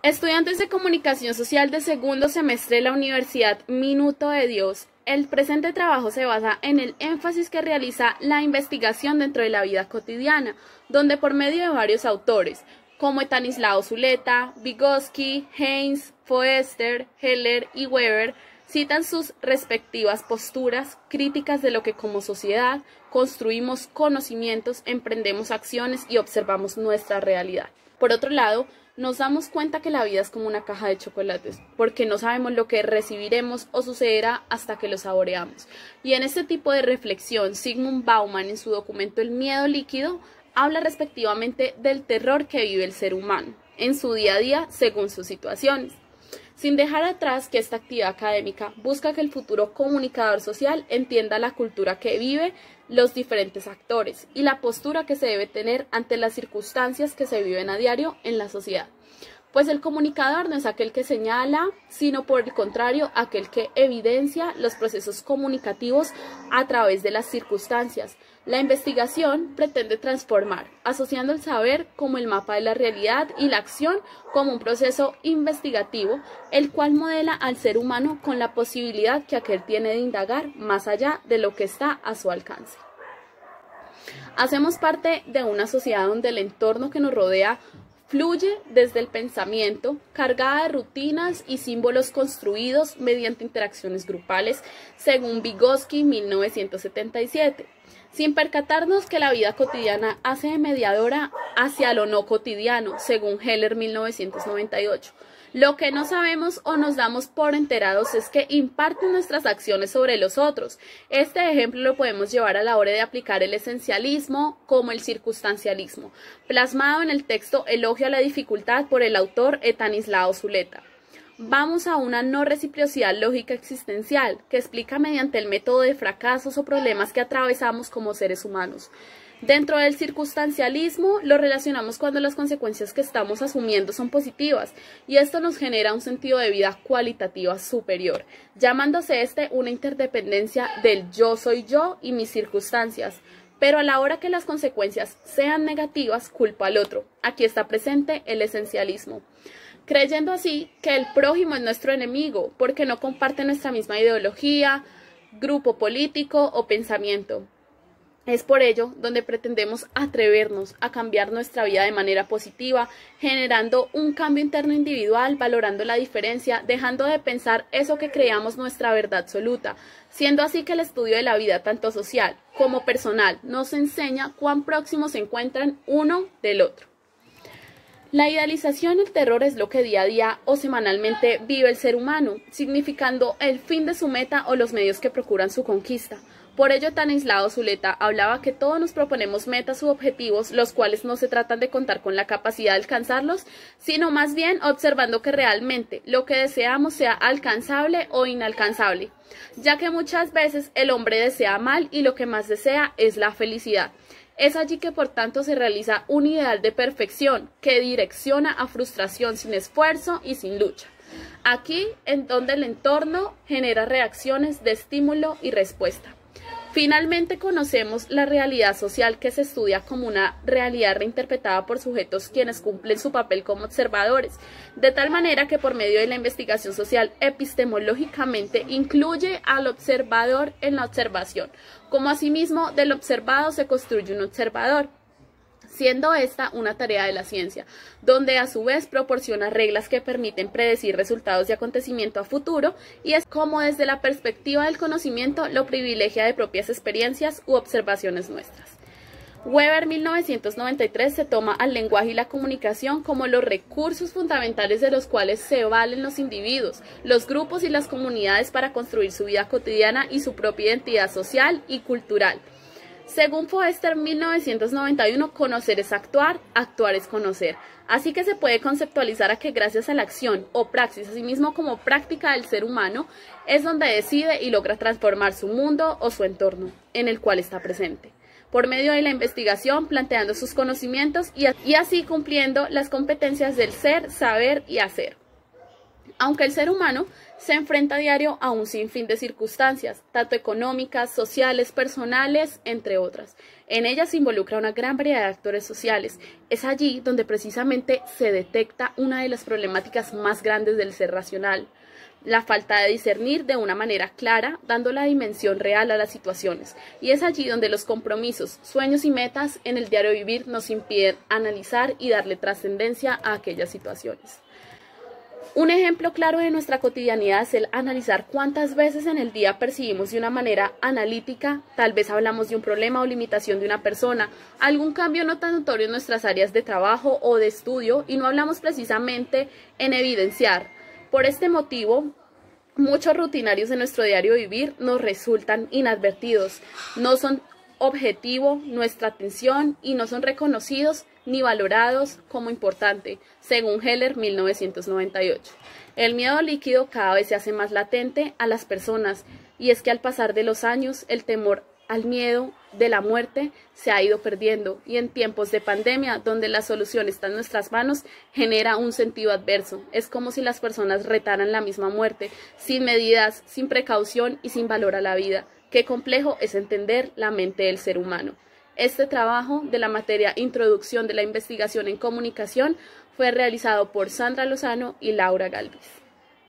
Estudiantes de Comunicación Social de segundo semestre de la Universidad Minuto de Dios, el presente trabajo se basa en el énfasis que realiza la investigación dentro de la vida cotidiana, donde por medio de varios autores, como Estanislao Zuleta, Vygotsky, Haynes, Foerster, Heller y Weber, citan sus respectivas posturas críticas de lo que como sociedad construimos conocimientos, emprendemos acciones y observamos nuestra realidad. Por otro lado, nos damos cuenta que la vida es como una caja de chocolates, porque no sabemos lo que recibiremos o sucederá hasta que lo saboreamos. Y en este tipo de reflexión, Zygmunt Bauman, en su documento El miedo líquido, habla respectivamente del terror que vive el ser humano en su día a día según sus situaciones, sin dejar atrás que esta actividad académica busca que el futuro comunicador social entienda la cultura que vive los diferentes actores y la postura que se debe tener ante las circunstancias que se viven a diario en la sociedad. Pues el comunicador no es aquel que señala, sino por el contrario, aquel que evidencia los procesos comunicativos a través de las circunstancias. La investigación pretende transformar, asociando el saber como el mapa de la realidad y la acción como un proceso investigativo, el cual modela al ser humano con la posibilidad que aquel tiene de indagar más allá de lo que está a su alcance. Hacemos parte de una sociedad donde el entorno que nos rodea fluye desde el pensamiento, cargada de rutinas y símbolos construidos mediante interacciones grupales, según Vygotsky 1977, sin percatarnos que la vida cotidiana hace de mediadora hacia lo no cotidiano, según Heller 1998. Lo que no sabemos o nos damos por enterados es que imparten nuestras acciones sobre los otros. Este ejemplo lo podemos llevar a la hora de aplicar el esencialismo como el circunstancialismo, plasmado en el texto Elogio a la dificultad por el autor Estanislao Zuleta. Vamos a una no reciprocidad lógica existencial que explica mediante el método de fracasos o problemas que atravesamos como seres humanos. Dentro del circunstancialismo lo relacionamos cuando las consecuencias que estamos asumiendo son positivas y esto nos genera un sentido de vida cualitativa superior, llamándose una interdependencia del yo soy yo y mis circunstancias. Pero a la hora que las consecuencias sean negativas, culpo al otro. Aquí está presente el esencialismo, creyendo así que el prójimo es nuestro enemigo porque no comparte nuestra misma ideología, grupo político o pensamiento. Es por ello donde pretendemos atrevernos a cambiar nuestra vida de manera positiva, generando un cambio interno individual, valorando la diferencia, dejando de pensar eso que creamos nuestra verdad absoluta, siendo así que el estudio de la vida, tanto social como personal, nos enseña cuán próximos se encuentran uno del otro. La idealización y el terror es lo que día a día o semanalmente vive el ser humano, significando el fin de su meta o los medios que procuran su conquista. Por ello, Estanislao Zuleta hablaba que todos nos proponemos metas u objetivos, los cuales no se tratan de contar con la capacidad de alcanzarlos, sino más bien observando que realmente lo que deseamos sea alcanzable o inalcanzable, ya que muchas veces el hombre desea mal y lo que más desea es la felicidad. Es allí que por tanto se realiza un ideal de perfección que direcciona a frustración sin esfuerzo y sin lucha. Aquí en donde el entorno genera reacciones de estímulo y respuesta. Finalmente conocemos la realidad social que se estudia como una realidad reinterpretada por sujetos quienes cumplen su papel como observadores, de tal manera que por medio de la investigación social epistemológicamente incluye al observador en la observación, como asimismo del observado se construye un observador, siendo esta una tarea de la ciencia, donde a su vez proporciona reglas que permiten predecir resultados de acontecimiento a futuro y es como desde la perspectiva del conocimiento lo privilegia de propias experiencias u observaciones nuestras. Weber 1993 se toma al lenguaje y la comunicación como los recursos fundamentales de los cuales se valen los individuos, los grupos y las comunidades para construir su vida cotidiana y su propia identidad social y cultural. Según Foerster 1991, conocer es actuar, actuar es conocer. Así que se puede conceptualizar a que gracias a la acción o praxis, asimismo como práctica del ser humano, es donde decide y logra transformar su mundo o su entorno en el cual está presente, por medio de la investigación, planteando sus conocimientos y así cumpliendo las competencias del ser, saber y hacer. Aunque el ser humano se enfrenta a diario a un sinfín de circunstancias, tanto económicas, sociales, personales, entre otras. En ella se involucra una gran variedad de actores sociales. Es allí donde precisamente se detecta una de las problemáticas más grandes del ser racional: la falta de discernir de una manera clara, dando la dimensión real a las situaciones. Y es allí donde los compromisos, sueños y metas en el diario vivir nos impiden analizar y darle trascendencia a aquellas situaciones. Un ejemplo claro de nuestra cotidianidad es el analizar cuántas veces en el día percibimos de una manera analítica, tal vez hablamos de un problema o limitación de una persona, algún cambio no tan notorio en nuestras áreas de trabajo o de estudio, y no hablamos precisamente en evidenciar. Por este motivo, muchos rutinarios de nuestro diario vivir nos resultan inadvertidos, no son objetivo nuestra atención y no son reconocidos ni valorados como importante, según Heller 1998. El miedo líquido cada vez se hace más latente a las personas, y es que al pasar de los años el temor al miedo de la muerte se ha ido perdiendo, y en tiempos de pandemia, donde la solución está en nuestras manos, genera un sentido adverso. Es como si las personas retaran la misma muerte, sin medidas, sin precaución y sin valor a la vida. Qué complejo es entender la mente del ser humano. Este trabajo de la materia Introducción de la Investigación en Comunicación fue realizado por Sandra Lozano y Laura Galvis.